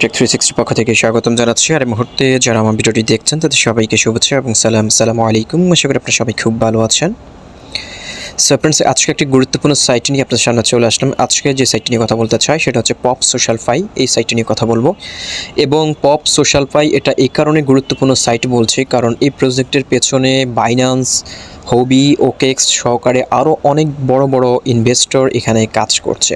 Take 360 পক্ষ থেকে স্বাগতম জানাচ্ছি। আর এই মুহূর্তে যারা আমার ভিডিওটি দেখছেন তাদের সবাইকে শুভেচ্ছা এবং আসসালামু আলাইকুম। আশা করি আপনারা সবাই খুব ভালো আছেন। সো ফ্রেন্ডস, আজকে একটি গুরুত্বপূর্ণ সাইট নিয়ে আপনাদের সামনে চলে আসলাম। আজকে যে সাইটটি নিয়ে কথা বলতে চাই সেটা হচ্ছে পপ সোশ্যাল ফাই। এই সাইটটি নিয়ে কথা বলবো এবং পপ সোশ্যাল ফাই এটা এই কারণে গুরুত্বপূর্ণ সাইট বলছি কারণ এই প্রজেক্টের পেছনে বাইন্যান্স, হবি, ওকেক্স সহকারে আরও অনেক বড় বড় ইনভেস্টর এখানে কাজ করছে।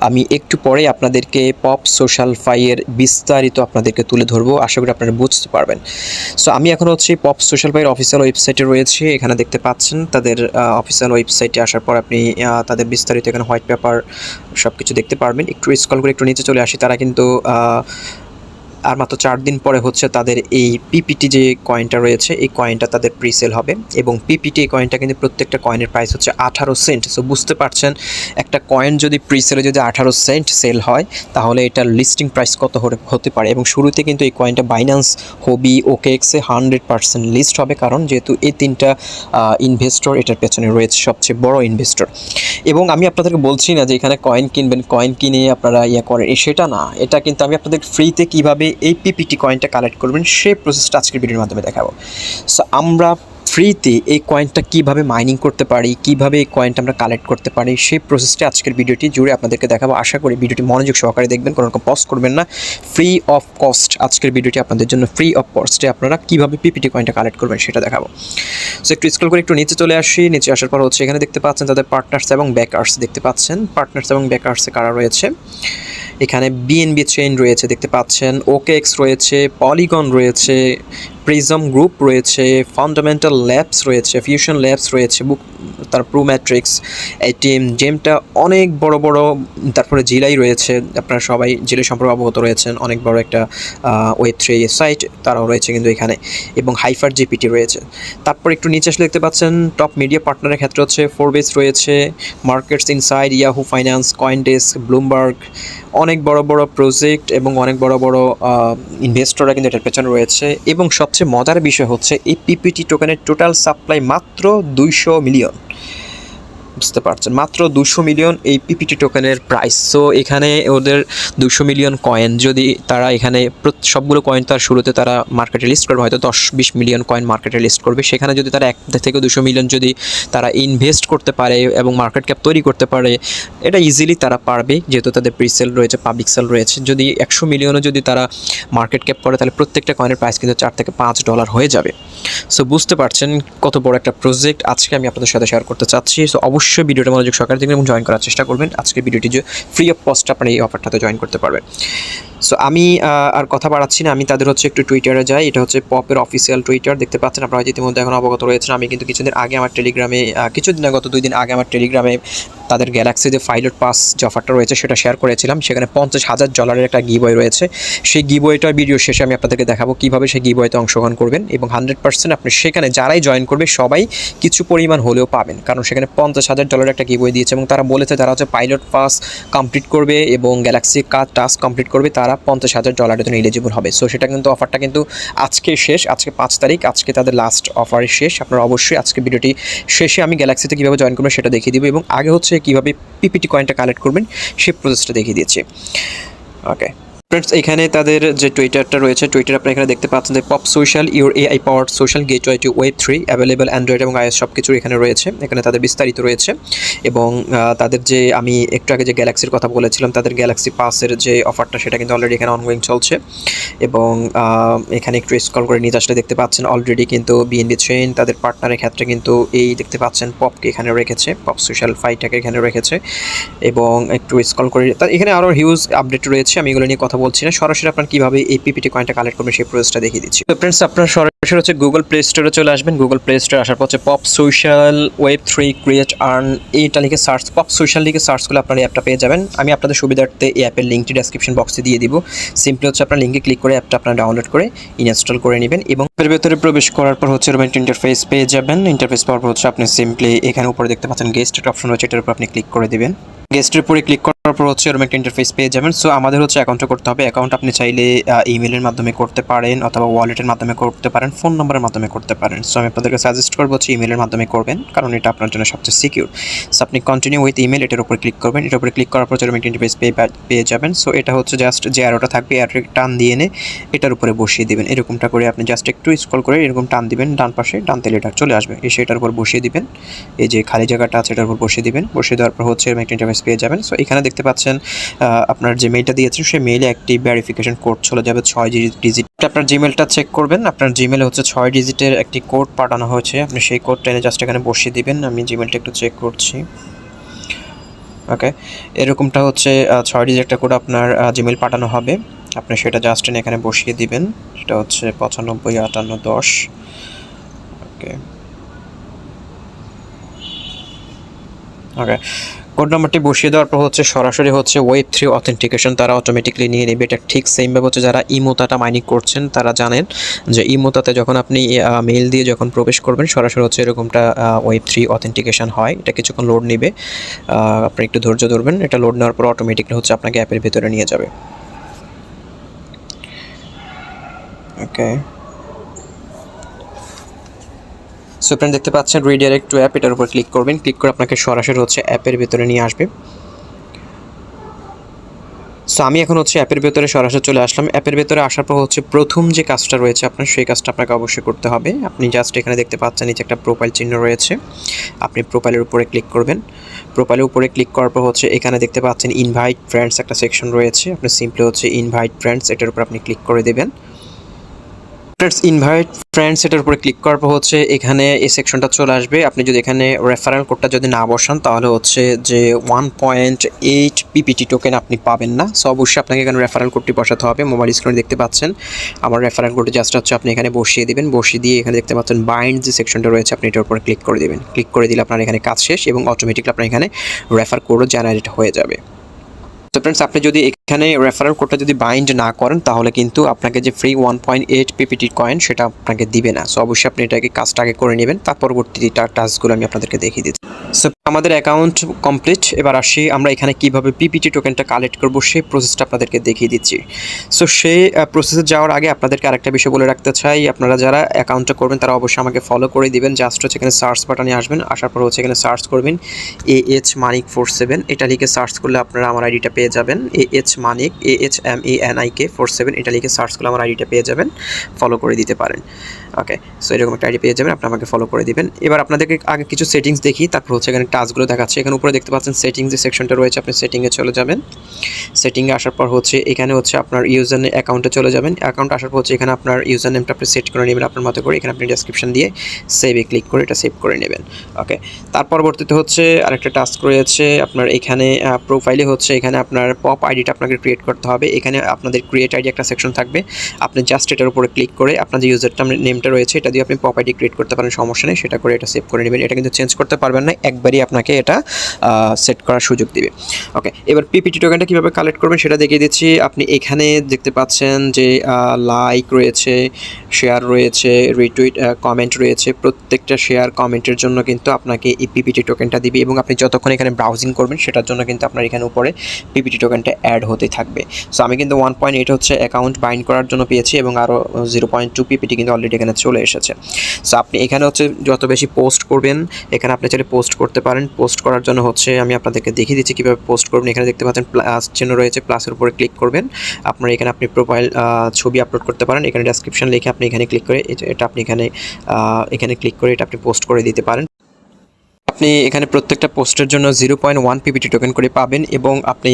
আমি একটু পরে আপনাদেরকে পপ সোশ্যাল ফাইয়ের বিস্তারিত আপনাদেরকে তুলে ধরবো, আশা করি আপনারা বুঝতে পারবেন। সো আমি এখন হচ্ছে পপ সোশ্যাল ফাইয়ের অফিসিয়াল ওয়েবসাইটে রয়েছে। এখানে দেখতে পাচ্ছেন তাদের অফিসিয়াল ওয়েবসাইটে আসার পর আপনি তাদের বিস্তারিত এখানে হোয়াইট পেপার সব কিছু দেখতে পারবেন। একটু স্ক্রল করে একটু নিচে চলে আসি। তারা কিন্তু আর মাত্র 4 দিন পরে হচ্ছে তাদের এই পিপিটি যে কয়েনটা রয়েছে এই কয়েনটা তাদের প্রিসেল হবে এবং পিপিটি এই কয়েনটা কিন্তু প্রত্যেকটা কয়েনের প্রাইস হচ্ছে 18 সেন্ট। সো বুঝতে পারছেন একটা কয়েন যদি প্রিসেলে যদি 18 সেন্ট সেল হয় তাহলে এটার লিস্টিং প্রাইস কত হতে পারে। এবং শুরুতে কিন্তু এই কয়েনটা বাইন্যান্স, হবি, ওকেএক্সে 100% লিস্ট হবে কারণ যেহেতু এই তিনটা ইনভেস্টর এটার পেছনে রয়েছে, সবচেয়ে বড় ইনভেস্টর। এবং আমি আপনাদেরকে বলছি না যে এখানে কয়েন কিনবেন, কয়েন কিনে আপনারা করেন, সেটা না। এটা কিন্তু আমি আপনাদের ফ্রিতে কীভাবে এই পিপিটি কয়েনটা কালেক্ট করবেন সেই প্রসেসটা আজকের ভিডিওর মাধ্যমে দেখাবো। সো আমরা ফ্রিতে এই কয়েনটা কীভাবে মাইনিং করতে পারি, কীভাবে এই কয়েনটা আমরা কালেক্ট করতে পারি সেই প্রসেসটা আজকের ভিডিওটি জুড়ে আপনাদেরকে দেখাবো। আশা করি ভিডিওটি মনোযোগ সহকারে দেখবেন, কোনো রকম পজ করবেন না। ফ্রি অফ কস্ট আজকের ভিডিওটি আপনাদের জন্য, ফ্রি অফ কস্টে আপনারা কীভাবে পিপিটি কয়েনটা কালেক্ট করবেন সেটা দেখাবো। সো একটু স্ক্রল করে একটু নিচে চলে আসি। নিচে আসার পর হচ্ছে এখানে দেখতে পাচ্ছেন তাদের পার্টনার্স এবং ব্যাকার্স দেখতে পাচ্ছেন। পার্টনার্স এবং ব্যাকার্সে কারা রয়েছে, এখানে বিএনবি চেইন রয়েছে দেখতে পাচ্ছেন, ওকেএক্স রয়েছে, পলিগন রয়েছে, প্রিজম গ্রুপ রয়েছে, ফান্ডামেন্টাল ল্যাবস রয়েছে, ফিউশন ল্যাবস রয়েছে, তার প্রো ম্যাট্রিক্স, এটিএম জেমটা অনেক বড় বড়, তারপরে জিলাই রয়েছে। আপনারা সবাই জিলাই সম্পর্কে অবগত রয়েছেন, অনেক বড় একটা ওয়েব3 সাইট তারাও রয়েছে কিন্তু এখানে, এবং হাইফার জিপিটি রয়েছে। তারপর একটু নিচে আসলে দেখতে পাচ্ছেন টপ মিডিয়া পার্টনারের ক্ষেত্রে হচ্ছে ফোরবেস রয়েছে, Markets Insider, Yahoo Finance, CoinDesk, Bloomberg, অনেক বড় বড় প্রজেক্ট এবং অনেক বড় বড় ইনভেস্টররা কিন্তু এটার পেছনে রয়েছে। এবং সবচেয়ে মজার বিষয় হচ্ছে এই পিপিটি টোকেনের টোটাল সাপ্লাই মাত্র 200 মিলিয়ন। বুঝতে পারছেন, মাত্র 200 মিলিয়ন এই পিপিটি টোকেনের প্রাইস। সো এখানে ওদের 200 মিলিয়ন কয়েন যদি তারা এখানে সবগুলো কয়েন তার শুরুতে তারা মার্কেটে লিস্ট করবে, হয়তো 10-20 মিলিয়ন কয়েন মার্কেটে লিস্ট করবে। সেখানে যদি তারা 1 থেকে 200 মিলিয়ন যদি তারা ইনভেস্ট করতে পারে এবং মার্কেট ক্যাপ তৈরি করতে পারে, এটা ইজিলি তারা পারবে যেহেতু তাদের প্রিসেল রয়েছে, পাবলিক সেল রয়েছে। যদি 100 মিলিয়নও যদি তারা মার্কেট ক্যাপ করে তাহলে প্রত্যেকটা কয়েনের প্রাইস কিন্তু $4 থেকে $5 হয়ে যাবে। সো বুঝতে পারছেন কত বড় একটা প্রজেক্ট আজকে আমি আপনাদের সাথে শেয়ার করতে চাচ্ছি। সো অবশ্যই ভিডিওটা মনোযোগ সহকারে দেখবেন এবং জয়েন করার চেষ্টা করবেন। আজকের ভিডিওটি যে ফ্রি অফ কস্ট আপনারা এই অফারটাতে জয়েন করতে পারবেন। সো আমি আর কথা বাড়াচ্ছি না, আমি তাদের হচ্ছে একটু টুইটারে যাই। এটা হচ্ছে পপের অফিসিয়াল টুইটার দেখতে পাচ্ছেন, আপনারা হয়তো ইতিমধ্যে এখন অবগত রয়েছেন। আমি কিন্তু কিছুদিন আগে আমার টেলিগ্রামে, গত 2 দিন আগে আমার টেলিগ্রামে তাদের গ্যালাক্সি যে পাইলট পাস যে অফারটা রয়েছে সেটা শেয়ার করেছিলাম। সেখানে $50,000 একটা গিভওয়ে রয়েছে। সেই গিভওয়েটার ভিডিও শেষে আমি আপনাদেরকে দেখাবো কীভাবে সেই গিভওয়েতে অংশগ্রহণ করবেন এবং 100% আপনি সেখানে যারাই জয়েন করবে সবাই কিছু পরিমাণ হলেও পাবেন, কারণ সেখানে $50,000 একটা গিভওয়ে দিয়েছে এবং তারা বলেছে যারা হচ্ছে পাইলট পাস কমপ্লিট করবে এবং গ্যালাক্সি টাস্ক কমপ্লিট করবে তারা $50,000 জন্য এলিজিবল হবে। সো সেটা কিন্তু অফারটা কিন্তু আজকে শেষ, আজকে 5 তারিখ, আজকে তাদের লাস্ট অফারের শেষ। আপনারা অবশ্যই আজকে ভিডিওটি শেষে আমি গ্যালাক্সিতে কীভাবে জয়েন করবেন সেটা দেখিয়ে দিব এবং আগে হচ্ছে কীভাবে পিপিটি কয়েনটা কালেক্ট করবেন সেই প্রসেসটা দেখিয়ে দিয়েছি। ওকে ফ্রেন্ডস, এখানে তাদের যে টুইটারটা রয়েছে, টুইটার আপনারা এখানে দেখতে পাচ্ছেন যে Pop Social your AI powered social gateway to ওয়েব3 অ্যাভেলেবল অ্যান্ড্রয়েড এবং iOS সব কিছু এখানে রয়েছে। এখানে তাদের বিস্তারিত রয়েছে এবং তাদের যে আমি একটু আগে যে গ্যালাক্সির কথা বলেছিলাম তাদের গ্যালাক্সি পাসের যে অফারটা সেটা কিন্তু অলরেডি এখানে অনগোয়িং চলছে। এবং এখানে একটু স্ক্রল করে নিয়ে আসলে দেখতে পাচ্ছেন অলরেডি কিন্তু বিএনবি চেইন তাদের পার্টনারের ক্ষেত্রে কিন্তু এই দেখতে পাচ্ছেন পপকে এখানে রেখেছে, পপ সোশ্যাল ফাইটাকে এখানে রেখেছে। এবং একটু স্ক্রল করে এখানে আরও হিউজ আপডেট রয়েছে, আমি এগুলো নিয়ে কথা বলছি না। সরাসরি আপনারা কীভাবে এই পিপিটি কয়েনটা কালেক্ট করবেন সেই প্রসেসটা দেখিয়ে দিচ্ছি। তো ফ্রেন্ডস, আপনারা সরাসরি হচ্ছে গুগল প্লে স্টোরে চলে আসবেন। গুগল প্লে স্টোরে আসার পর হচ্ছে পপ সোশ্যাল ওয়েব3 ক্রিয়েট আর্ন এইটা লিখে সার্চ, পপ সোশ্যাল লিখে সার্চ করলে আপনারা অ্যাপটা পেয়ে যাবেন। আমি আপনাদের সুবিধার্থে এই অ্যাপের লিঙ্কটি ডেসক্রিপশন বক্সে দিয়ে দিব। সিম্পলি হচ্ছে আপনার লিঙ্কে ক্লিক করে অ্যাপটা আপনারা ডাউনলোড করে ইনস্টল করে নেবেন এবং এর ভেতরে প্রবেশ করার পর হচ্ছে এরকম একটা ইন্টারফেস পেয়ে যাবেন। ইন্টারফেস পাওয়ার পর হচ্ছে আপনি সিম্পলি এখানে উপরে দেখতে পাচ্ছেন গেস্ট একটা অপশন রয়েছে, এটার উপর আপনি ক্লিক করে দেবেন। গেস্টের উপরে ক্লিক করার পর হচ্ছে এরকম একটা ইন্টারফেস পেয়ে যাবেন। সো আমাদের হচ্ছে অ্যাকাউন্টটা করতে হবে। অ্যাকাউন্ট আপনি চাইলে ইমেলের মাধ্যমে করতে পারেন অথবা ওয়ালেটের মাধ্যমে করতে পারেন, ফোন নাম্বারের মাধ্যমে করতে পারেন। সো আমি আপনাদেরকে সাজেস্ট করবো হচ্ছে ইমেলের মাধ্যমে করবেন, কারণ এটা আপনার জন্য সবচেয়ে সিকিউর। সো আপনি কন্টিনিউ উইথ ইমেল এটার উপর ক্লিক করবেন। এটার উপরে ক্লিক করার পর এরকম একটা ইন্টারফেস পেয়ে যাবেন। সো এটা হচ্ছে জাস্ট যে অ্যারোটা থাকবে অ্যারোটা টান দিয়ে এনে এটার উপরে বসিয়ে দেবেন। এরকমটা করে আপনি জাস্ট একটু স্ক্রল করে এরকম টান দিবেন, ডান পাশে টান দিলে এটা চলে আসবে, এসে এটার উপর বসিয়ে দিবেন। এই যে খালি জায়গাটা আছে এটার উপর বসিয়ে দিবেন। বসিয়ে দেওয়ার পর হচ্ছে এরকম একটা ইন্টারফেস পেয়ে যাবেন। সো এখানে দেখতে পাচ্ছেন আপনার যে মেইলটা দিয়েছেন সেই মেইলে একটি ভেরিফিকেশন কোড চলে যাবে 6 ডিজিট। আপনার জিমেলটা চেক করবেন, আপনার জিমেলে হচ্ছে 6 ডিজিটের একটি কোড পাঠানো হয়েছে। আপনি সেই কোডটা এনে জাস্ট এখানে বসিয়ে দিবেন। আমি জিমেলটা একটু চেক করছি। ওকে, এরকমটা হচ্ছে 6 ডিজিট একটা কোড আপনার জিমেল পাঠানো হবে। আপনি সেটা জাস্ট এনে এখানে বসিয়ে দিবেন। সেটা হচ্ছে 955810। ওকে ওকে, কোড নাম্বারটি বসিয়ে দেওয়ার পর হচ্ছে সরাসরি হচ্ছে Web3 অথেন্টিকেশন তারা অটোমেটিকলি নিয়ে নেবে। এটা ঠিক সেমভাবে হচ্ছে যারা ইমোতাটা মাইনিং করছেন তারা জানেন যে ইমোতাতে যখন আপনি মেইল দিয়ে যখন প্রবেশ করবেন সরাসরি হচ্ছে এরকমটা Web3 অথেন্টিকেশন হয়। এটা কিছুক্ষণ লোড নেবে, আপনি একটু ধৈর্য ধরবেন। এটা লোড নেওয়ার পর অটোমেটিকলি হচ্ছে আপনাকে অ্যাপের ভিতরে নিয়ে যাবে। ওকে, সো ফ্রেন্ড দেখতে পাচ্ছেন রিডাইরেক্ট টু অ্যাপ, এটার উপর ক্লিক করবেন। ক্লিক করে আপনাকে সরাসরি হচ্ছে অ্যাপের ভিতরে নিয়ে আসবে। সো আমি এখন হচ্ছে অ্যাপের ভেতরে সরাসরি চলে আসলাম। অ্যাপের ভেতরে আসার পর হচ্ছে প্রথম যে কাজটা রয়েছে আপনার, সেই কাজটা আপনাকে অবশ্যই করতে হবে। আপনি জাস্ট এখানে দেখতে পাচ্ছেন নিচে একটা প্রোফাইল চিহ্ন রয়েছে, আপনি প্রোফাইলের উপরে ক্লিক করবেন। প্রোফাইলের উপরে ক্লিক করার পর হচ্ছে এখানে দেখতে পাচ্ছেন ইনভাইট ফ্রেন্ডস একটা সেকশন রয়েছে। আপনি সিম্পলি হচ্ছে ইনভাইট ফ্রেন্ডস এটার উপর আপনি ক্লিক করে দেবেন। ইনভাইট ফ্রেন্ডস এটার উপরে ক্লিক করার পর হচ্ছে এখানে এই সেকশনটা চলে আসবে। আপনি যদি এখানে রেফারেল কোডটা যদি না বসান তাহলে হচ্ছে যে 1.8 পিপিটি টোকেন আপনি পাবেন না। সো অবশ্যই আপনাকে এখানে রেফারেল কোডটি বসাতে হবে। মোবাইল স্ক্রিনে দেখতে পাচ্ছেন আমার রেফারেল কোডটি জাস্ট হচ্ছে আপনি এখানে বসিয়ে দিবেন। বসিয়ে দিয়ে এখানে দেখতে পাচ্ছেন বাইন্ড যে সেকশনটা রয়েছে আপনি এটার উপরে ক্লিক করে দেবেন। ক্লিক করে দিলে আপনার এখানে কাজ শেষ এবং অটোমেটিকলি আপনার এখানে রেফার কোডও জেনারেট হয়ে যাবে। তো ফ্রেন্ডস আপনি যদি এখানে রেফারেল কোডটা যদি বাইন্ড না করেন তাহলে কিন্তু আপনাকে যে ফ্রি 1.8 পিপিটি কয়েন সেটা আপনাকে দিবে না। সো অবশ্যই আপনি এটাকে কাজটা আগে করে নেবেন, তার পরবর্তী টাস্কগুলো আমি আপনাদেরকে দেখিয়ে দিচ্ছি। সো আমাদের অ্যাকাউন্ট কমপ্লিট। এবার আসি আমরা এখানে কীভাবে পিপিটি টোকেনটা কালেক্ট করবো সেই প্রসেসটা আপনাদেরকে দেখিয়ে দিচ্ছি। সো সেই প্রসেসে যাওয়ার আগে আপনাদেরকে আরেকটা বিষয় বলে রাখতে চাই, আপনারা যারা অ্যাকাউন্টটা করবেন তারা অবশ্যই আমাকে ফলো করে দিবেন। জাস্ট হচ্ছে এখানে সার্চ বাটনে আসবেন, আসার পর হচ্ছে এখানে সার্চ করবেন AH Manik47, এটা লিখে সার্চ করলে আপনারা আমার আইডিটা পেয়ে যাবেন। Manik AHMANIK47 এটা লিখে সার্চ করলে আমার আইডিটা পেয়ে যাবেন, ফলো করে দিতে পারেন। ওকে, সো এরকম একটা আইডি পেয়ে যাবেন, আপনি আমাকে ফলো করে দিবেন। এবার আপনাদেরকে আগে কিছু সেটিংস দেখি, তারপর হচ্ছে এখানে টাস্কগুলো দেখাচ্ছে। এখানে উপরে দেখতে পাচ্ছেন সেটিংস যে সেকশনটা রয়েছে, আপনি সেটিংয়ে চলে যাবেন। সেটিংয়ে আসার পর হচ্ছে এখানে হচ্ছে আপনার ইউজার অ্যাকাউন্টে চলে যাবেন। অ্যাকাউন্ট আসার পর হচ্ছে এখানে আপনার ইউজার নেমটা আপনি সেট করে নেবেন আপনার মতো করে। এখানে আপনি ডেসক্রিপশন দিয়ে সেভে ক্লিক করে এটা সেভ করে নেবেন। ওকে, তার পরবর্তীতে হচ্ছে আরেকটা টাস্ক রয়েছে আপনার এখানে প্রোফাইলে হচ্ছে এখানে আপনার পপ আইডিটা আপনাকে ক্রিয়েট করতে হবে। এখানে আপনাদের ক্রিয়েট আইডি একটা সেকশন থাকবে, আপনি জাস্ট এটার উপরে ক্লিক করে আপনার যে ইউজারটা নেমটা রয়েছে এটা দিয়ে আপনি পপ আইডি ক্রিয়েট করতে পারেন, সমস্যা নেই। সেটা করে এটা সেভ করে নেবেন। এটা কিন্তু চেঞ্জ করতে পারবেন না, একবারই আপনাকে এটা সেট করার সুযোগ দিবে। ওকে, এবার পিপিটি টোকেনটা কীভাবে কালেক্ট করবেন সেটা দেখিয়ে দিচ্ছি। আপনি এখানে দেখতে পাচ্ছেন যে লাইক রয়েছে, শেয়ার রয়েছে, রিটুইট, কমেন্ট রয়েছে। প্রত্যেকটা শেয়ার কমেন্টের জন্য কিন্তু আপনাকে এই পিপিটি টোকেনটা দিবে এবং আপনি যতক্ষণ এখানে ব্রাউজিং করবেন সেটার জন্য কিন্তু আপনার এখানে উপরে পিপিটি টোকেনটা অ্যাড হতে থাকবে। সো আমি কিন্তু 1.8 হচ্ছে অ্যাকাউন্ট বাইন্ড করার জন্য পেয়েছি এবং আরও 0.2 পিপিটি কিন্তু অলরেডি এখানে চলে এসেছে। সো আপনি এখানে হচ্ছে যত বেশি পোস্ট করবেন এখানে আপনি চাইলে পোস্ট করতে পারেন। পোস্ট করার জন্য হচ্ছে আমি আপনাদেরকে দেখিয়ে দিচ্ছি কীভাবে পোস্ট করবেন। এখানে দেখতে পাচ্ছেন প্লাস চিহ্ন রয়েছে, প্লাসের উপরে ক্লিক করবেন। আপনার এখানে আপনি প্রোফাইল ছবি আপলোড করতে পারেন। এখানে ডেসক্রিপশন লিখে আপনি এখানে ক্লিক করে এটা আপনি এখানে ক্লিক করে এটা আপনি পোস্ট করে দিতে পারেন। আপনি এখানে প্রত্যেকটা পোস্টের জন্য 0.1 পিপিটি টোকেন করে পাবেন এবং আপনি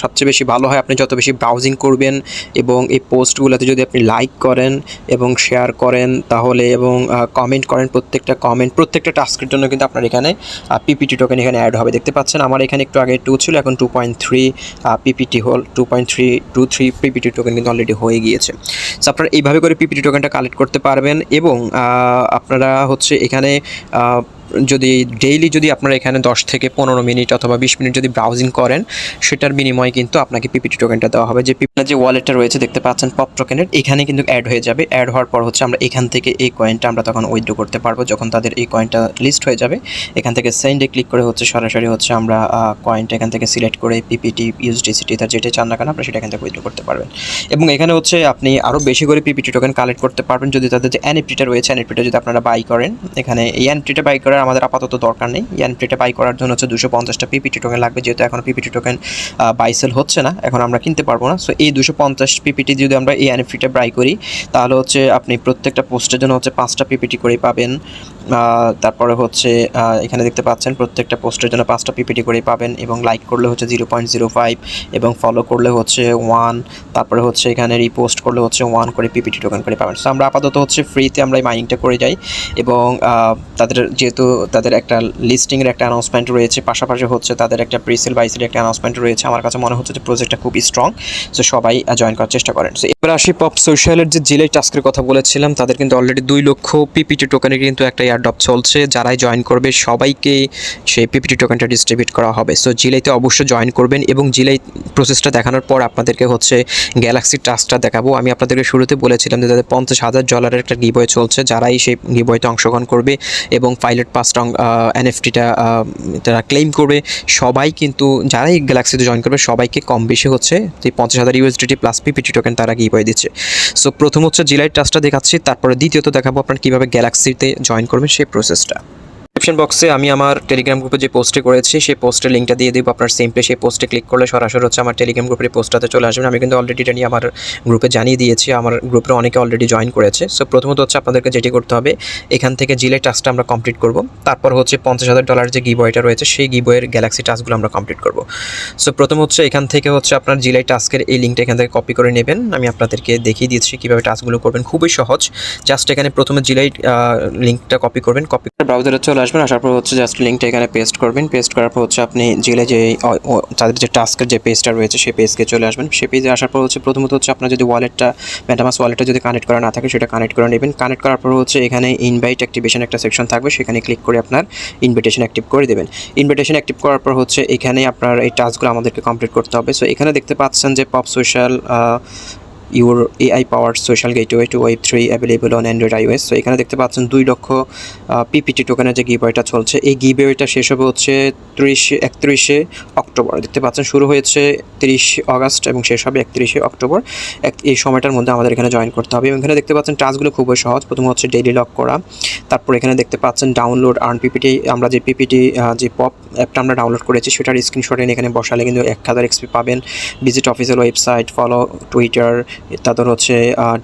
সবচেয়ে বেশি ভালো হয় আপনি যত বেশি ব্রাউজিং করবেন এবং এই পোস্টগুলোতে যদি আপনি লাইক করেন এবং শেয়ার করেন তাহলে এবং কমেন্ট করেন, প্রত্যেকটা টাস্কের জন্য কিন্তু আপনার এখানে পিপিটি টোকেন এখানে অ্যাড হবে। দেখতে পাচ্ছেন আমার এখানে একটু আগে 2 ছিল, এখন 2.3 পিপিটি হল 2.323 পিপিটি টোকেন কিন্তু অলরেডি হয়ে গিয়েছে। সো আপনারা এইভাবে করে পিপিটি টোকেনটা কালেক্ট করতে পারবেন এবং আপনারা হচ্ছে এখানে যদি ডেইলি যদি আপনারা এখানে 10 থেকে 15 মিনিট অথবা 20 মিনিট যদি ব্রাউজিং করেন, সেটার বিনিময়ে কিন্তু আপনাকে পিপিটি টোকেনটা দেওয়া হবে। যে ওয়ালেটটা রয়েছে দেখতে পাচ্ছেন পপ টোকেনের, এখানে কিন্তু অ্যাড হয়ে যাবে। অ্যাড হওয়ার পর হচ্ছে আমরা এখান থেকে এই কয়েনটা আমরা তখন উইথড্র করতে পারবো। যখন তাদের এই কয়েনটা লিস্ট হয়ে যাবে, এখান থেকে সেন্ডে ক্লিক করে হচ্ছে সরাসরি হচ্ছে আমরা কয়েনটা এখান থেকে সিলেক্ট করে পিপিটি, ইউএসডিসিটি তার যেটা চান না কেন আপনি সেটা এখান থেকে উইথড্র করতে পারবেন। এবং এখানে হচ্ছে আপনি আরও বেশি করে পিপিটি টোকেন কালেক্ট করতে পারবেন যদি তাদের যে এনএফটিটা রয়েছে, এনএফটিটা যদি আপনারা বাই করেন। এখানে এই এনএফটিটা বাই করার আমাদের আপাতত দরকার নেই। এই এনএফটিটা বাই করার জন্য হচ্ছে 250টা পিপিটি টোকেন লাগবে, যেহেতু এখন পিপিটি টোকেন বাই সেল হচ্ছে না, এখন আমরা কিনতে পারবো না। সো এই 250 পিপিটি যদি আমরা এই এনএফটিটা বাই করি, তাহলে হচ্ছে আপনি প্রত্যেকটা পোস্টের জন্য হচ্ছে 5টা পিপিটি করে পাবেন। তারপরে হচ্ছে এখানে দেখতে পাচ্ছেন প্রত্যেকটা পোস্টের জন্য 5টা পিপিটি করে পাবেন, এবং লাইক করলে হচ্ছে 0.05, এবং ফলো করলে হচ্ছে 1, তারপরে হচ্ছে এখানে রিপোস্ট করলে হচ্ছে 1 করে পিপিটি টোকেন করে পাবেন। সো আমরা আপাতত হচ্ছে ফ্রিতে আমরা এই মাইনিংটা করে যাই, এবং তাদের যেহেতু তাদের একটা লিস্টিংয়ের একটা অ্যানাউন্সমেন্ট রয়েছে, পাশাপাশি হচ্ছে তাদের একটা প্রিসেল বাইসের একটা অ্যানাউন্সমেন্ট রয়েছে, আমার কাছে মনে হচ্ছে যে প্রজেক্টটা খুবই স্ট্রং। সো সবাই জয়েন করার চেষ্টা করেন। সো এবার আসি পপ সোশ্যালের যে জিলাই টাস্কের কথা বলেছিলাম, তাদের কিন্তু অলরেডি 2 লক্ষ পিপিটি টোকেনের কিন্তু একটা এয়ারড্রপ চলছে। যারাই জয়েন করবে সবাইকে সেই পিপিটি টোকেনটা ডিস্ট্রিবিউট করা হবে। সো জিলাইতে অবশ্যই জয়েন করবেন, এবং জিলাই প্রসেসটা দেখানোর পর আপনাদেরকে হচ্ছে গ্যালাক্সি টাস্কটা দেখাবো। আমি আপনাদেরকে শুরুতে বলেছিলাম যে তাদের $50,000 একটা গিভওয়ে চলছে। যারাই সেই গিভওয়েতে অংশগ্রহণ করবে এবং পাইলট পাসটা এনএফটিটা তারা ক্লেম করবে, সবাই কিন্তু যারাই গ্যালাক্সিতে জয়েন করবে সবাইকে কম বেশি হচ্ছে যে 50,000 ইউএসডিটি প্লাস পিপিটি টোকেন তারা গিভওয়ে দিচ্ছে। সো প্রথম হচ্ছে জিলাই টাস্কটা দেখাচ্ছি, তারপরে দ্বিতীয়ত দেখাবো আপনারা কীভাবে গ্যালাক্সিতে জয়েন করবেন সেই প্রসেসটা। ডিসক্রিপশন বক্সে আমি আমার টেলিগ্রাম গ্রুপে যে পোস্টে করেছি সেই পোস্টের লিঙ্কটা দিয়ে দেবো। আপনার সিম্পলি সেই পোস্টে ক্লিক করলে সরাসরি হচ্ছে আমার টেলিগ্রাম গ্রুপের পোস্টটাতে চলে আসবেন। আমি কিন্তু অলরেডি এটা নিয়ে আমার গ্রুপে জানিয়ে দিয়েছি, আমার গ্রুপে অনেকে অলরেডি জয়েন করেছে। সো প্রথমত হচ্ছে আপনাদেরকে যেটি করতে হবে, এখান থেকে জিলাই টাস্কটা আমরা কমপ্লিট করব। তারপর হচ্ছে $50,000 যে গিভওয়েটা রয়েছে সেই গিভওয়ের গ্যালাক্সি টাস্কগুলো আমরা কমপ্লিট করব। সো প্রথম হচ্ছে এখান থেকে হচ্ছে আপনার জিলাই টাস্কের এই লিঙ্কটা এখান থেকে কপি করে নেবেন। আমি আপনাদেরকে দেখিয়ে দিচ্ছি কীভাবে টাস্কগুলো করবেন, খুবই সহজ। জাস্ট এখানে প্রথমে জিলাই লিঙ্কটা কপি করবেন, কপি করে ব্রাউজারে চলে আসবেন। আসার পর হচ্ছে জাস্ট লিঙ্কটা এখানে পেস্ট করবেন। পেস্ট করার পর হচ্ছে আপনি জিলে যে তাদের যে টাস্কের যে পেজটা রয়েছে সেই পেজকে চলে আসবেন। সেই পেজে আসার পর হচ্ছে প্রথমত হচ্ছে আপনার যদি ওয়ালেটটা মেটামাস্ক ওয়ালেটটা যদি কানেক্ট করা না থাকে সেটা কানেক্ট করে নেবেন। কানেক্ট করার পর হচ্ছে এখানে ইনভাইট অ্যাক্টিভেশন একটা সেকশন থাকবে, সেখানে ক্লিক করে আপনার ইনভিটেশন অ্যাক্টিভ করে দেবেন। ইনভিটেশন অ্যাক্টিভ করার পর হচ্ছে এখানে আপনার এই টাস্কগুলো আমাদেরকে কমপ্লিট করতে হবে। সো এখানে দেখতে পাচ্ছেন যে Pop social your AI powered social gateway to Web3 available on Android iOS। So এখানে দেখতে পাচ্ছেন 2 লক্ষ পিপিটি টোকেনের যে গিভওয়েটা চলছে, এই গিভওয়েটা শেষ হবে হচ্ছে 31শে অক্টোবর। দেখতে পাচ্ছেন শুরু হয়েছে 30 আগস্ট এবং শেষ হবে 31শে অক্টোবর। এই সময়টার মধ্যে আমাদের এখানে জয়েন করতে হবে। এবং এখানে দেখতে পাচ্ছেন টাস্কগুলো খুবই সহজ। প্রথম হচ্ছে ডেইলি লক করা, তারপর এখানে দেখতে পাচ্ছেন ডাউনলোড আর্ন পিপিটি। আমরা যে পিপিটি যে পপ অ্যাপটা আমরা ডাউনলোড করেছি সেটার স্ক্রিনশট এনে এখানে বসালে কিন্তু 1000 এক্সপি পাবেন। Visit official website, follow Twitter, তারপর হচ্ছে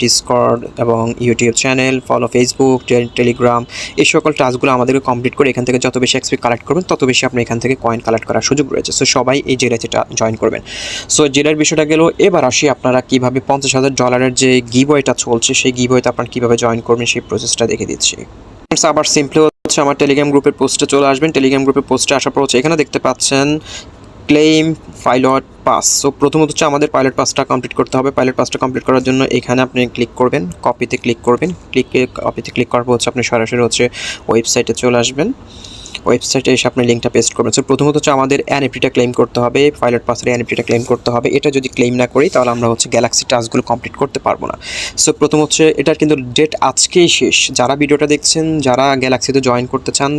ডিসকর্ড এবং YouTube channel, follow Facebook, Telegram, এই সকল টাস্কগুলো আমাদেরকে কমপ্লিট করে এখান থেকে যত বেশি এক্সপি কালেক্ট করবেন তত বেশি আপনি এখান থেকে কয়েন কালেক্ট করার সুযোগ রয়েছে। সো সবাই এই জেলাইটা জয়েন করবেন। সো জেলার বিষয়টা গেল। এবার আসি আপনারা কীভাবে $50,000 যে গিভওয়েটা চলছে সেই গিভওয়েতে আপনারা কীভাবে জয়েন করবেন সেই প্রসেসটা দেখে দিচ্ছি। আবার সিম্পলি হচ্ছে আমার টেলিগ্রাম গ্রুপের পোস্টে চলে আসবেন। টেলিগ্রাম গ্রুপের পোস্টে আসার পর হচ্ছে এখানে দেখতে পাচ্ছেন ক্লেম পাইলট পাস। সো প্রথমত হচ্ছে আমাদের পাইলট পাসটা কমপ্লিট করতে হবে। পাইলট পাসটা কমপ্লিট করার জন্য এখানে আপনি ক্লিক করবেন, কপিতে ক্লিক করবেন। কপিতে ক্লিক করার পর হচ্ছে আপনি সরাসরি হচ্ছে ওয়েবসাইটে চলে আসবেন। ওয়েবসাইটে এসে আপনি লিঙ্কটা পেস্ট করবেন। সো প্রথমত হচ্ছে আমাদের এনএফটিটা ক্লেম করতে হবে, পাইলট পাসের এনএফটিটা ক্লেম করতে হবে। এটা যদি ক্লেম না করি তাহলে আমরা হচ্ছে গ্যালাক্সি টাস্কগুলো কমপ্লিট করতে পারবো না। সো প্রথম হচ্ছে এটার কিন্তু ডেট আজকেই শেষ। যারা ভিডিওটা দেখছেন, যারা গ্যালাক্সিতে জয়েন করতে চান,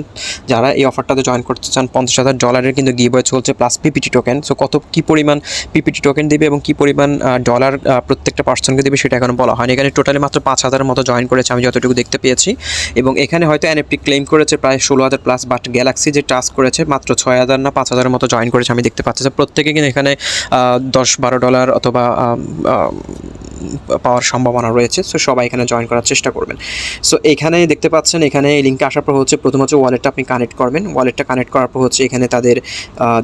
যারা এই অফারটাতে জয়েন করতে চান, $50,000 কিন্তু গিভওয়ে চলছে প্লাস পিপিটি টোকেন। সো কী পরিমাণ পিপিটি টোকেন দেবে এবং কী পরিমাণ ডলার প্রত্যেকটা পার্সনকে দেবে সেটা এখন বলা হয়নি। এখানে টোটালি মাত্র 5,000 মতো জয়েন করেছে আমি যতটুকু দেখতে পেয়েছি, এবং এখানে হয়তো এনএফটি ক্লেম করেছে প্রায় 16,000 প্লাস, বাট গ্যালাক্সি যে টাস্ক করেছে মাত্র 6,000 না 5,000 মতো জয়েন করেছে আমি দেখতে পাচ্ছি। প্রত্যেকে কিন্তু এখানে $10-12 অথবা পাওয়ার সম্ভাবনা রয়েছে। সো সবাই এখানে জয়েন করার চেষ্টা করবেন। সো এখানে দেখতে পাচ্ছেন এখানে এই লিঙ্কে আসার পর হচ্ছে প্রথম হচ্ছে ওয়ালেটটা আপনি কানেক্ট করবেন। ওয়ালেটটা কানেক্ট করার পর হচ্ছে এখানে তাদের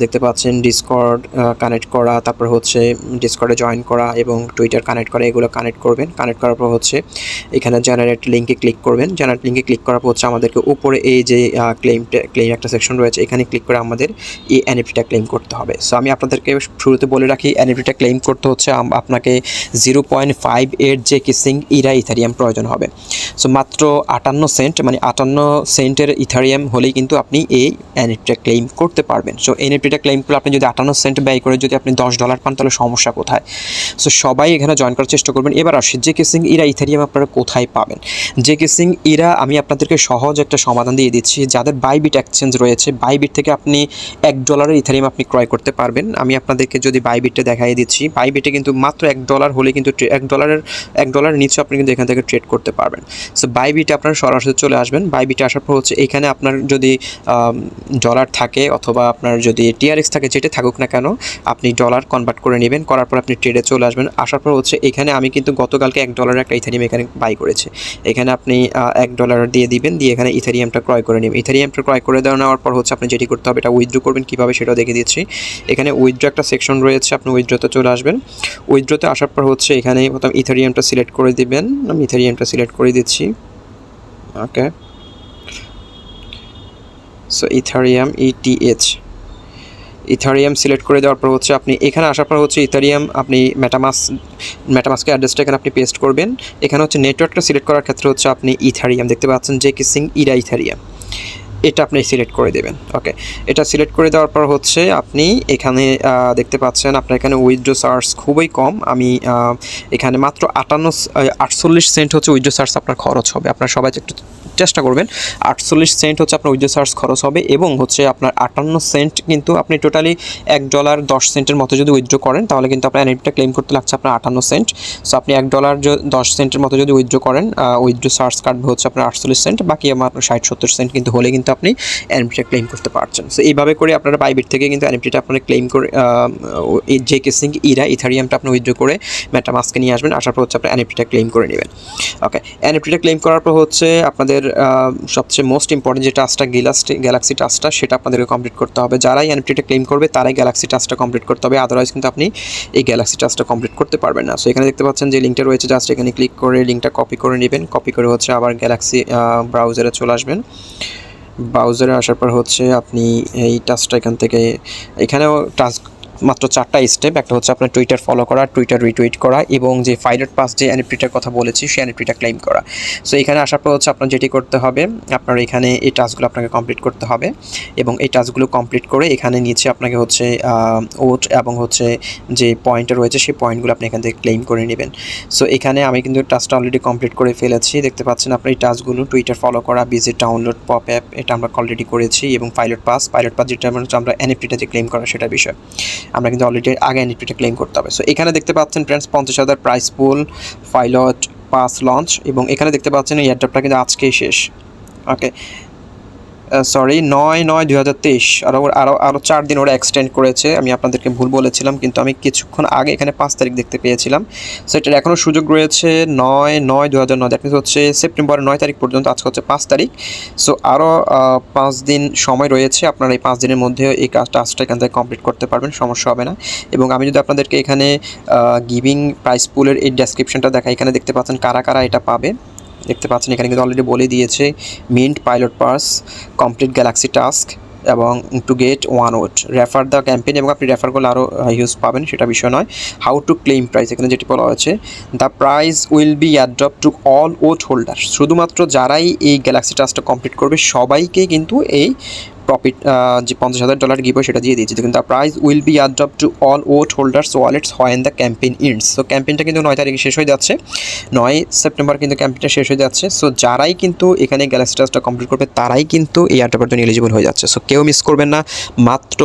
দেখতে পাচ্ছেন ডিসকর্ড কানেক্ট করা, তারপর হচ্ছে ডিসকর্ডে জয়েন করা এবং টুইটার কানেক্ট করা, এগুলো কানেক্ট করবেন। কানেক্ট করার পর হচ্ছে এখানে জেনারেট লিঙ্কে ক্লিক করবেন। জেনারেট লিঙ্কে ক্লিক করার পর হচ্ছে আমাদেরকে উপরে এই যে ক্লেম একটা সেকশন রয়েছে এখানে ক্লিক করে আমাদের এই এনএফটিটা ক্লেম করতে হবে। সো আমি আপনাদেরকে শুরুতে বলে রাখি, এনএফটিটা ক্লেম করতে হচ্ছে আপনাকে 0.58 যে কিসিং ইরা ইথারিয়াম প্রয়োজন হবে। সো মাত্র 58 সেন্ট, মানে 58 সেন্টের ইথারিয়াম হলেই কিন্তু আপনি এই এনএফটিটা ক্লেম করতে পারবেন। সো এনএফটিটা ক্লেম করলে আপনি যদি 58 সেন্ট ব্যয় করে যদি আপনি $10 পান তাহলে সমস্যা কোথায়? সো সবাই এখানে জয়েন করার চেষ্টা করবেন। এবার আসি যে কিসিং ইরা ইথারিয়াম আপনারা কোথায় পাবেন। যে কিসিং ইরা আমি আপনাদেরকে সহজ একটা সমাধান দিয়ে দিচ্ছি। যাদের বাইবিট এক্সচেঞ্জ রয়েছে, বাইবিট থেকে আপনি $1 ইথারিয়াম আপনি ক্রয় করতে পারবেন। আমি আপনাদেরকে যদি বাইবিটটা দেখাই দিচ্ছি, বাইবিটে কিন্তু মাত্র $1 হলে কিন্তু $1 নিচে আপনি কিন্তু এখান থেকে ট্রেড করতে পারবেন। সো বাইবিটে আপনারা সরাসরি চলে আসবেন। বাইবিটে আসার পর হচ্ছে এখানে আপনার যদি ডলার থাকে অথবা আপনার যদি টিআরএক্স থাকে, যেটা থাকুক না কেন, আপনি ডলার কনভার্ট করে নেবেন। করার পর আপনি ট্রেডে চলে আসবেন। আসার পর হচ্ছে এখানে আমি কিন্তু গতকালকে $1 একটা ইথারিয়াম এখানে বাই করেছি। এখানে আপনি $1 দিয়ে দিবেন, দিয়ে এখানে ইথারিয়ামটা ক্রয় করে নেবেন। ইথারিয়ামটা ক্রয় করে নেওয়ার পর হচ্ছে আপনি যেটি করতে হবে, এটা উইথড্র করবেন কীভাবে সেটাও দেখে দিচ্ছি। এখানে উইথড্র একটা সেকশন রয়েছে, আপনি উইথড্রতে চলে আসবেন। উইথড্রতে আসার পর হচ্ছে এখানে প্রথম ইথারিয়ামটা সিলেক্ট করে দিবেন। আমি ইথারিয়ামটা সিলেক্ট করে দিচ্ছি। ওকে, সো ইথারিয়াম ইথারিয়াম সিলেক্ট করে দেওয়ার পর হচ্ছে আপনি এখানে আসার পর হচ্ছে ইথারিয়াম আপনি মেটামাস্কের অ্যাড্রেসটা এখানে আপনি পেস্ট করবেন। এখানে হচ্ছে নেটওয়ার্কটা সিলেক্ট করার ক্ষেত্রে হচ্ছে আপনি ইথারিয়াম দেখতে পাচ্ছেন যে কিসিং ইরা ইথারিয়াম, এটা আপনি সিলেক্ট করে দেবেন। ওকে, এটা সিলেক্ট করে দেওয়ার পর হচ্ছে আপনি এখানে দেখতে পাচ্ছেন আপনার এখানে উইথড্র চার্জ খুবই কম। আমি এখানে মাত্র 48 সেন্ট হচ্ছে উইথড্র চার্জ আপনার খরচ হবে। আপনারা সবাই একটু চেষ্টা করবেন। 48 সেন্ট হচ্ছে আপনার উইথড্র চার্জ খরচ হবে এবং হচ্ছে আপনার 58 সেন্ট কিন্তু আপনি টোটালি $1.10 মতো যদি উইথড্র করেন তাহলে কিন্তু আপনার এনএফটিটা ক্লেম করতে লাগছে আপনার 58 সেন্ট। সো আপনি $1.10 মতো যদি উইথড্র করেন, উইথড্র চার্জ কাটবে হচ্ছে আপনার 48 সেন্ট, বাকি আমার 60-70 সেন্ট কিন্তু হলে কিন্তু আপনি এনএফটিটা ক্লেম করতে পারছেন। সো এইভাবে করে আপনারা বাইবিট থেকে কিন্তু এনএফটিটা আপনারা ক্লেম করে যে কিসিং ইথারিয়ামটা আপনি উইথড্র করে মেটামাস্কে নিয়ে আসবেন। আসার পর হচ্ছে আপনার এনএফটিটা ক্লেম করে নেবেন। ওকে, এনএফটিটা ক্লেম করার পর হচ্ছে আপনাদের সবচেয়ে মোস্ট ইম্পর্টেন্ট যে টাস্কটা গ্যালাক্সি টাস্কটা, সেটা আপনাদেরকে কমপ্লিট করতে হবে। যারাই এনএফটিটা ক্লেম করবে তারাই গ্যালাক্সি টাস্কটা কমপ্লিট করতে হবে, আদারওয়াইজ কিন্তু আপনি এই গ্যালাক্সি টাস্কটা কমপ্লিট করতে পারবেন না। সো এখানে দেখতে পাচ্ছেন যে লিঙ্কটা রয়েছে, জাস্ট এখানে ক্লিক করে লিঙ্কটা কপি করে নেবেন। কপি করে হচ্ছে আবার গ্যালাক্সি ব্রাউজারে চলে আসবেন। ব্রাউজারে আসার পর হচ্ছে আপনি এই টাস্কটা এখান থেকে, এখানেও টাস্ক মাত্র 4টা স্টেপ। একটা হচ্ছে আপনার টুইটার ফলো করা, টুইটার রিটুইট করা এবং যে পাইলট পাস যে এনএফটিটার কথা বলেছি সেই এনএফটিটা ক্লেম করা। সো এখানে আসার পর হচ্ছে আপনার যেটি করতে হবে, আপনার এখানে এই টাস্কগুলো আপনাকে কমপ্লিট করতে হবে এবং এই টাস্কগুলো কমপ্লিট করে এখানে নিচে আপনাকে হচ্ছে ওট এবং হচ্ছে যে পয়েন্টটা রয়েছে সেই পয়েন্টগুলো আপনি এখান থেকে ক্লেম করে নেবেন। সো এখানে আমি কিন্তু টাস্কটা অলরেডি কমপ্লিট করে ফেলেছি। দেখতে পাচ্ছেন আপনার এই টাস্কগুলো টুইটার ফলো করা, ভিজিট, ডাউনলোড, পপ অ্যাপ, এটা আমরা অলরেডি করেছি এবং পাইলট পাস যেটা আমরা এনএফটিটা যে ক্লেম করা সেটার বিষয় আমরা কিন্তু অলরেডি আগে এনএফটিটা ক্লেম করতে হবে। সো এখানে দেখতে পাচ্ছেন ফ্রেন্ডস 50,000 প্রাইস পুল, পাইলট পাস লঞ্চ এবং এখানে দেখতে পাচ্ছেন এই এয়ারড্রপটা কিন্তু আজকেই শেষ। ওকে, সরি 9/9/2023, আরও 4 দিন ওরা এক্সটেন্ড করেছে। আমি আপনাদেরকে ভুল বলেছিলাম, কিন্তু আমি কিছুক্ষণ আগে এখানে 5 তারিখ দেখতে পেয়েছিলাম। সো এটার এখনও সুযোগ রয়েছে 9/9/2009, দ্যাট মিনস হচ্ছে সেপ্টেম্বরের 9 তারিখ পর্যন্ত। আজকে হচ্ছে 5 তারিখ। সো আরও 5 দিন সময় রয়েছে। আপনারা এই 5 দিনের মধ্যে এই টাস্কটা এখান থেকে কমপ্লিট করতে পারবেন, সমস্যা হবে না। এবং আমি যদি আপনাদেরকে এখানে গিভিং প্রাইস পুলের এই ডেসক্রিপশনটা দেখাই, এখানে দেখতে পাচ্ছেন কারা কারা এটা পাবে। দেখতে পাচ্ছেন এখানে কিন্তু অলরেডি বলে দিয়েছে mint, pilot pass, complete galaxy task এবং to get 1 OAT, refer the campaign, এবং আপনি রেফার করলে আরও ইউজ পাবেন, সেটা বিষয় নয়। হাউ টু ক্লেম প্রাইস, এখানে যেটি বলা হয়েছে, the price will be airdrop to all oat holder. শুধুমাত্র যারাই এই গ্যালাক্সি টাস্কটা কমপ্লিট করবে সবাইকে কিন্তু এই প্রফিট যে $50,000 গিভ সেটা দিয়ে দিয়েছে। কিন্তু the price will be airdrop to all OAT holders wallets when the campaign ends. So ক্যাম্পেইনটা কিন্তু 9 তারিখে শেষ হয়ে যাচ্ছে, 9 সেপ্টেম্বর কিন্তু ক্যাম্পেইনটা শেষ হয়ে যাচ্ছে। সো যারাই কিন্তু এখানে গ্যালাক্সি টাস্কটা কমপ্লিট করবে তারাই কিন্তু এই এয়ারড্রপের জন্য এলিজিবল হয়ে যাচ্ছে। সো কেউ মিস করবেন না। মাত্র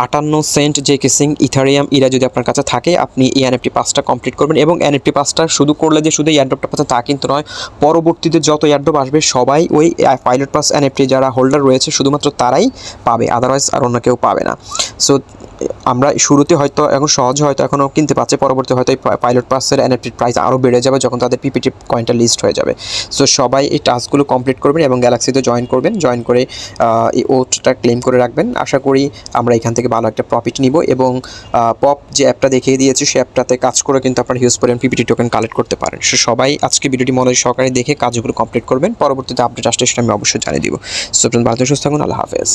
58 সেন্ট যে কিসিং ইথারিয়াম ইরা যদি আপনার কাছে থাকে, আপনি এই এনএফটি পাসটা কমপ্লিট করবেন। এবং এনএফটি পাসটা শুধু করলে যে শুধু এয়ারড্রপটা পাচ্ছে তা কিন্তু নয়, পরবর্তীতে যত এয়ারড্রপ আসবে সবাই ওই পাইলট পাস এনএফটি যারা হোল্ডার রয়েছে শুধুমাত্র তারাই পাবে, আদারওয়াইজ আর অন্য কেউ পাবে না। সো আমরা শুরুতে হয়তো এখন সহজে হয়তো এখনও কিনতে পারছি, পরবর্তী হয়তো এই পাইলট পাসের এনএফটির প্রাইস আরও বেড়ে যাবে যখন তাদের পিপিটি কয়েনটা লিস্ট হয়ে যাবে। সো সবাই এই টাস্কগুলো কমপ্লিট করবেন এবং গ্যালাক্সিতে জয়েন করবেন, জয়েন করে এই ওটটা ক্লেম করে রাখবেন। আশা করি আমরা এখান থেকে ভালো একটা প্রফিট নিব এবং পপ যে অ্যাপটা দেখিয়ে দিয়েছি সেই অ্যাপটাতে কাজ করে কিন্তু আপনারা হিউজ পরিমাণ পিপিটি টোকেন কালেক্ট করতে পারেন। সো সবাই আজকে ভিডিওটি মনোযোগ সহকারে দেখে কাজগুলো কমপ্লিট করবেন। পরবর্তীতে আপডেট আসলে সেটা আমি অবশ্যই জানিয়ে দিব। সো ভালো সুস্থ থাকুন, আল্লাহ হাফেজ।